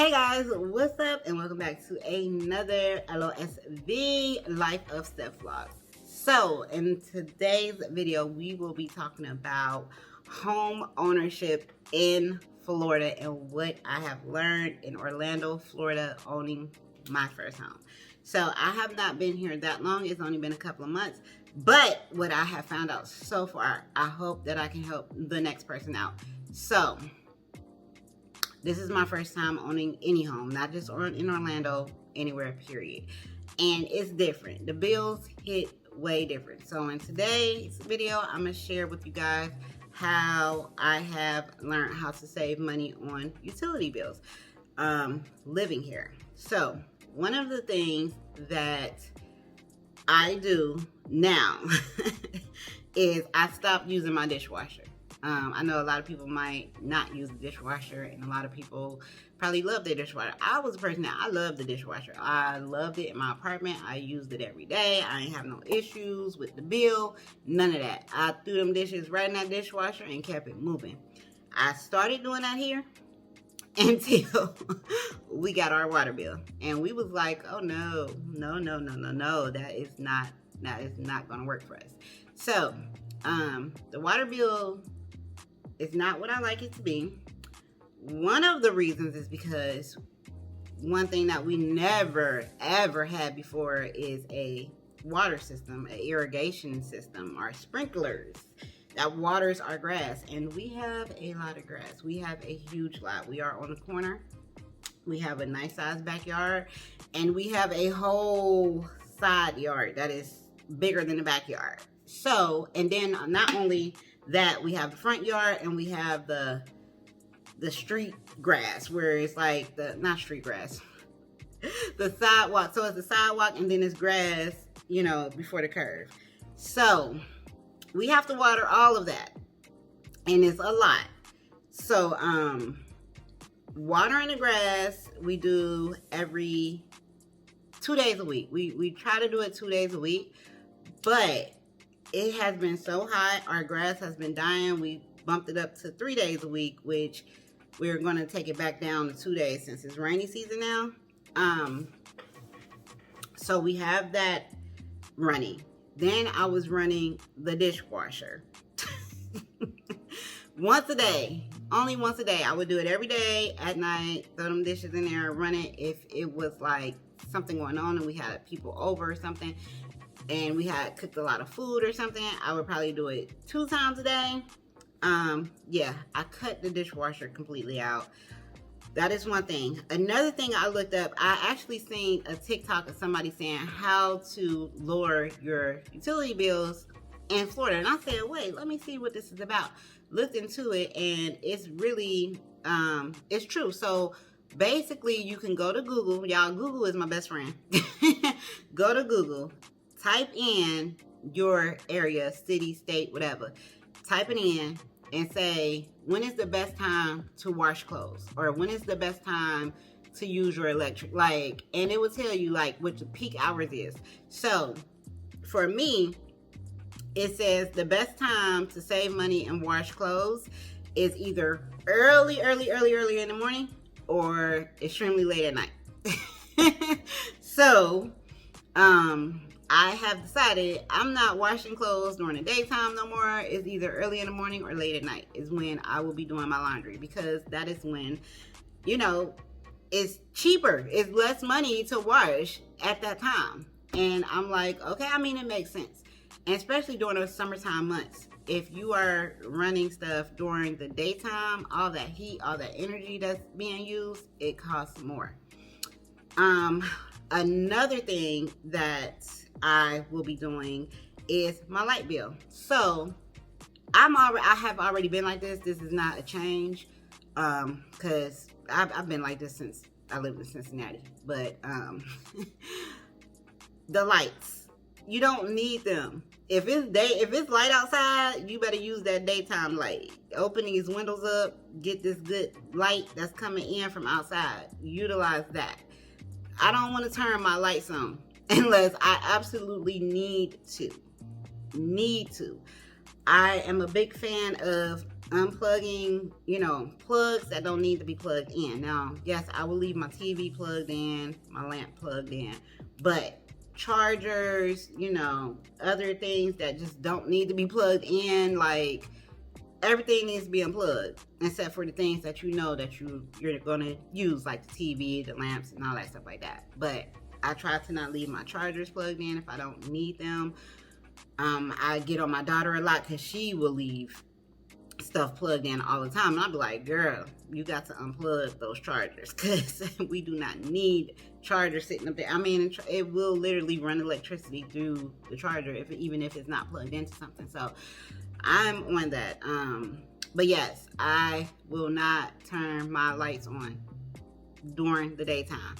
Hey guys, what's up and welcome back to another LOSV Life of Steph vlog. So in today's video we will be talking about home ownership in Florida and what I have learned in Orlando, Florida, owning my first home. So I have not been here that long, it's only been a couple of months, but what I have found out so far, I hope that I can help the next person out. So this is my first time owning any home, not just in Orlando, anywhere, period. And it's different. The bills hit way different. So in today's video, I'm going to share with you guys how I have learned how to save money on utility bills living here. So one of the things that I do now is I stopped using my dishwasher. I know a lot of people might not use the dishwasher, and a lot of people probably love their dishwasher. I was a person that I loved the dishwasher. I loved it in my apartment. I used it every day. I ain't have no issues with the bill, none of that. I threw them dishes right in that dishwasher and kept it moving. I started doing that here until we got our water bill, and we was like, oh no, that is not gonna work for us. So the water bill is not what I like it to be. One of the reasons is because one thing that we never ever had before is a water system, an irrigation system, our sprinklers that waters our grass. And we have a lot of grass. We have a huge lot. We are on the corner. We have a nice sized backyard, and we have a whole side yard that is bigger than the backyard. So, and then not only that, we have the front yard and we have the street grass, where it's like not street grass, the sidewalk. So it's the sidewalk and then it's grass, you know, before the curve. So we have to water all of that, and it's a lot. So watering the grass we do every 2 days a week. We try to do it 2 days a week, but it has been so hot, our grass has been dying. We bumped it up to 3 days a week, which we're going to take it back down to 2 days since it's rainy season now. So we have that running. Then I was running the dishwasher once a day, only once a day. I would do it every day at night, throw them dishes in there, run it. If it was like something going on and we had people over or something, and we had cooked a lot of food or something, I would probably do it 2 times a day. Yeah, I cut the dishwasher completely out. That is one thing. Another thing I looked up, I actually seen a TikTok of somebody saying how to lower your utility bills in Florida. And I said, wait, let me see what this is about. Looked into it, and it's really, it's true. So basically you can go to Google. Y'all, Google is my best friend. Go to Google. Type in your area, city, state, whatever. Type it in and say, when is the best time to wash clothes? Or when is the best time to use your electric? Like, and it will tell you like what the peak hours is. So for me, it says the best time to save money and wash clothes is either early in the morning or extremely late at night. So, I have decided I'm not washing clothes during the daytime no more. It's either early in the morning or late at night is when I will be doing my laundry, because that is when, you know, it's cheaper. It's less money to wash at that time. And I'm like, okay, I mean, it makes sense. And especially during the summertime months. If you are running stuff during the daytime, all that heat, all that energy that's being used, it costs more. Another thing that I will be doing is my light bill. So I have already been like this. This is not a change, because I've been like this since I lived in Cincinnati. But the lights, you don't need them. If it's light outside, you better use that daytime light. Open these windows up, get this good light that's coming in from outside. Utilize that. I don't want to turn my lights on unless I absolutely need to. I am a big fan of unplugging, you know, plugs that don't need to be plugged in. Now, yes, I will leave my TV plugged in, my lamp plugged in, but chargers, you know, other things that just don't need to be plugged in, like everything needs to be unplugged except for the things that you know that you're gonna use, like the TV, the lamps, and all that stuff like that. But I try to not leave my chargers plugged in if I don't need them. I get on my daughter a lot because she will leave stuff plugged in all the time, and I'll be like, girl, you got to unplug those chargers because we do not need chargers sitting up there. I mean, it will literally run electricity through the charger even if it's not plugged into something. So I'm on that. But yes, I will not turn my lights on during the daytime.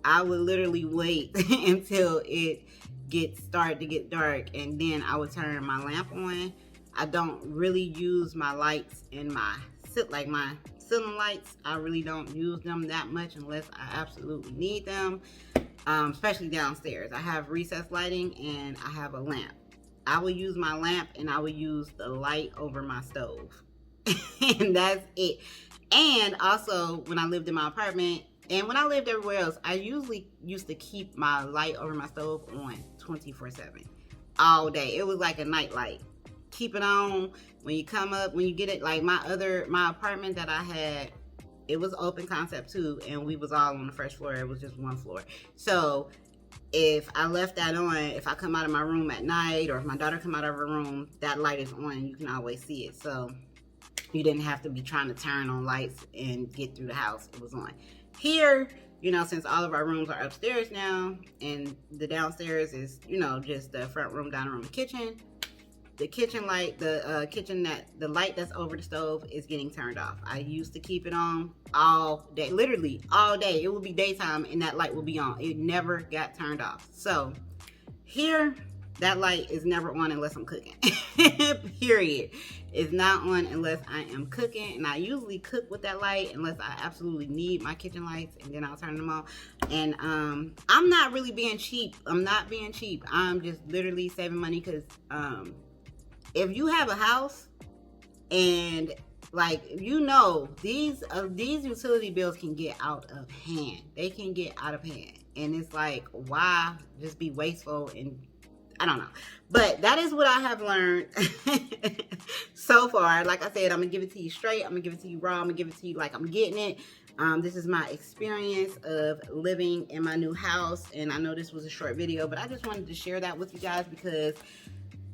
I would literally wait until it started to get dark, and then I would turn my lamp on. I don't really use my lights in my ceiling lights. I really don't use them that much unless I absolutely need them, especially downstairs. I have recessed lighting and I have a lamp. I will use my lamp and I will use the light over my stove. And that's it. And also, when I lived in my apartment and when I lived everywhere else, I usually used to keep my light over my stove on 24/7 all day. It was like a night light. Keep it on when you come up, when you get it. Like my apartment that I had, it was open concept too, and we was all on the first floor. It was just one floor. So if I left that on, if I come out of my room at night, or if my daughter come out of her room, that light is on and you can always see it. So you didn't have to be trying to turn on lights and get through the house. It was on. Here, you know, since all of our rooms are upstairs now and the downstairs is, you know, just the front room, dining room, and kitchen, the kitchen light, the light that's over the stove is getting turned off. I used to keep it on all day, literally all day. It would be daytime and that light would be on. It never got turned off. So here, that light is never on unless I'm cooking. Period. It's not on unless I am cooking, and I usually cook with that light unless I absolutely need my kitchen lights, and then I'll turn them on. And I'm not really being cheap. I'm not being cheap. I'm just literally saving money because if you have a house and, like, you know, these utility bills can get out of hand. They can get out of hand. And it's like, why just be wasteful? And I don't know. But that is what I have learned so far. Like I said, I'm going to give it to you straight. I'm going to give it to you raw. I'm going to give it to you like I'm getting it. This is my experience of living in my new house. And I know this was a short video, but I just wanted to share that with you guys because,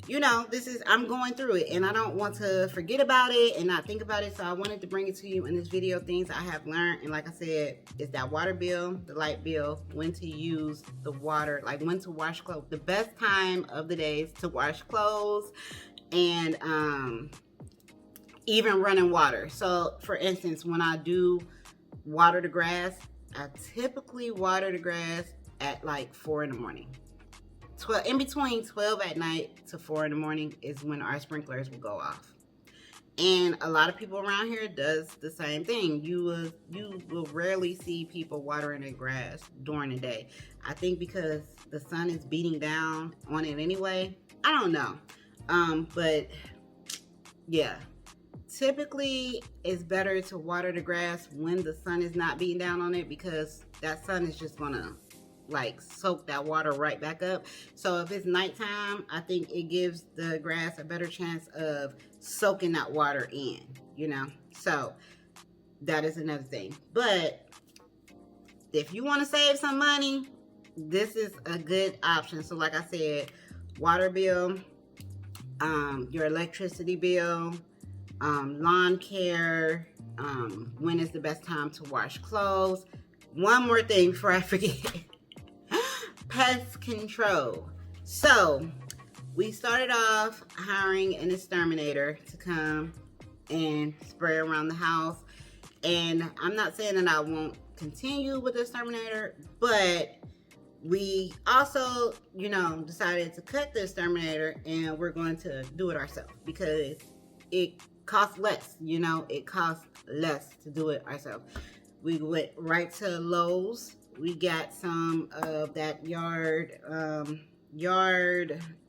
you know, I'm going through it and I don't want to forget about it and not think about it. So I wanted to bring it to you in this video, things I have learned. And like I said, it's that water bill, the light bill, when to use the water, like when to wash clothes. The best time of the day is to wash clothes and even running water. So for instance, when I do water the grass, I typically water the grass at like 4 in the morning. In between 12 at night to 4 in the morning is when our sprinklers will go off. And a lot of people around here does the same thing. You will rarely see people watering their grass during the day. I think because the sun is beating down on it anyway. I don't know. But yeah, typically it's better to water the grass when the sun is not beating down on it because that sun is just gonna like soak that water right back up. So if it's nighttime, I think it gives the grass a better chance of soaking that water in, you know. So that is another thing. But if you want to save some money, this is a good option. So like I said, water bill, your electricity bill, lawn care, when is the best time to wash clothes. One more thing before I forget. Pest control. So we started off hiring an exterminator to come and spray around the house, and I'm not saying that I won't continue with the exterminator, but we also, you know, decided to cut the exterminator and we're going to do it ourselves because it costs less. You know, it costs less to do it ourselves. We went right to Lowe's. We got some of that yard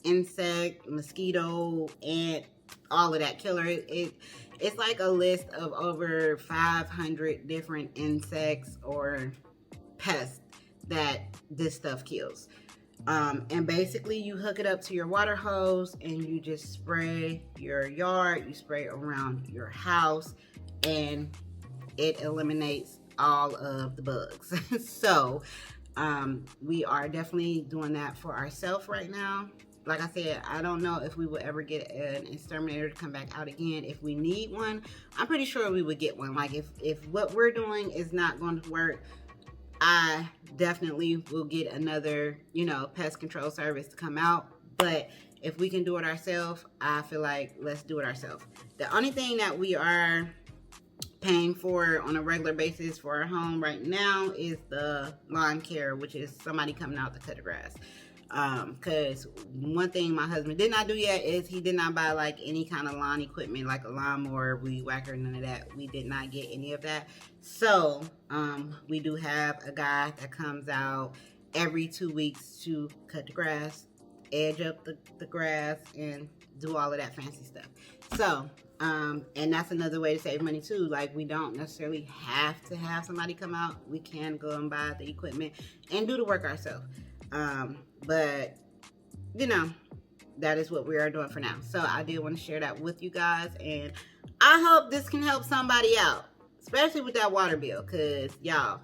insect, mosquito, ant, all of that killer. It's like a list of over 500 different insects or pests that this stuff kills. And basically you hook it up to your water hose and you just spray your yard, you spray around your house, and it eliminates all of the bugs. So we are definitely doing that for ourselves right now. Like I said, I don't know if we will ever get an exterminator to come back out again. If we need one, I'm pretty sure we would get one. Like if what we're doing is not going to work, I definitely will get another, pest control service to come out. But if we can do it ourselves, I feel like let's do it ourselves. The only thing that we are paying for on a regular basis for our home right now is the lawn care, which is somebody coming out to cut the grass. Because one thing my husband did not do yet is he did not buy like any kind of lawn equipment, like a lawnmower, weed whacker, none of that. We did not get any of that. So we do have a guy that comes out every 2 weeks to cut the grass, edge up the grass, and do all of that fancy stuff. So and that's another way to save money too. Like, we don't necessarily have to have somebody come out. We can go and buy the equipment and do the work ourselves. But that is what we are doing for now. So I did want to share that with you guys, and I hope this can help somebody out, especially with that water bill, because y'all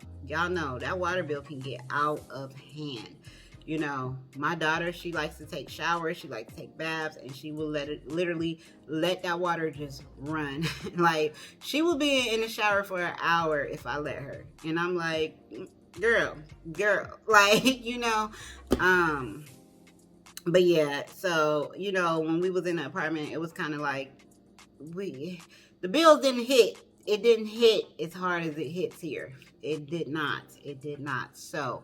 know that water bill can get out of hand. My daughter, she likes to take showers, she likes to take baths, and she will literally let that water just run. Like, she will be in the shower for an hour if I let her. And I'm like, girl, like, but yeah, so, when we was in the apartment, it was kind of like, the bills didn't hit as hard as it hits here. It did not. So,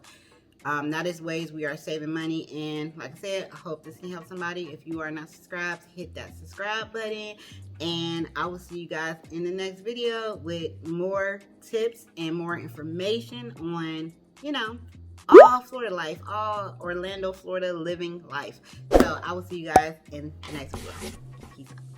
that is ways we are saving money. And like I said, I hope this can help somebody. If you are not subscribed, hit that subscribe button, and I will see you guys in the next video with more tips and more information on, all Florida life, all Orlando, Florida living life. So I will see you guys in the next video. Peace out.